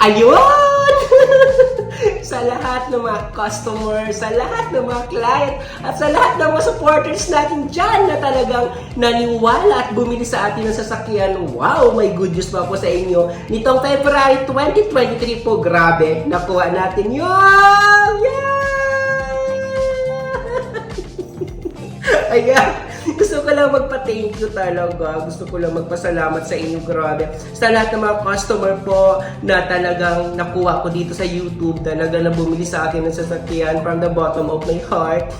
Ayun! Sa lahat ng mga customer, sa lahat ng mga client, at sa lahat ng mga supporters natin dyan na talagang naniwala at bumili sa atin ng sasakyan. Wow! May good news pa po sa inyo. Nitong February 2023 po, grabe, nakuha natin yun! Yeah! Ayan. Gusto ko lang magpa-thank you talaga. Gusto ko lang magpasalamat sa inyo, grabe. Sa lahat ng mga customer po na talagang nakuha ko dito sa YouTube, talagang na bumili sa akin ng sasakyan from the bottom of my heart.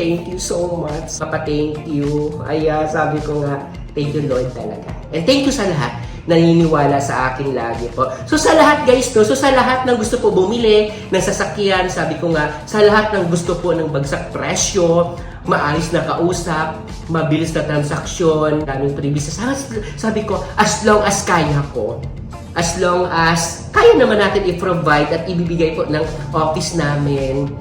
Thank you so much. Papa-thank you. Ay, sabi ko nga, thank you Lord talaga. And thank you sa lahat naniniwala sa akin lagi po. So sa lahat guys to, so sa lahat ng gusto po bumili ng sasakyan, sabi ko nga, sa lahat ng gusto po ng bagsak presyo, maayos na kausap, mabilis na transaksyon, daming previous. Sabi ko, as long as kaya ko, as long as kaya naman natin i-provide at ibibigay po ng office namin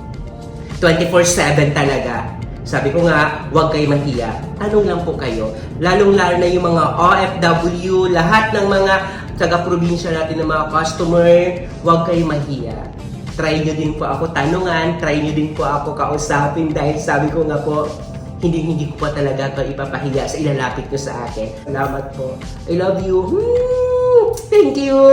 24/7 talaga. Sabi ko nga, huwag kayo mahiya. Tanong lang po kayo. Lalong-lalo na yung mga OFW, lahat ng mga taga-probinsya natin ng mga customer, huwag kayo mahiya. Try nyo din po ako tanungan, try nyo din po ako kausapin dahil sabi ko nga po, hindi ko po talaga ito ipapahiya sa ilalapit nyo sa akin. Salamat po. I love you. Thank you.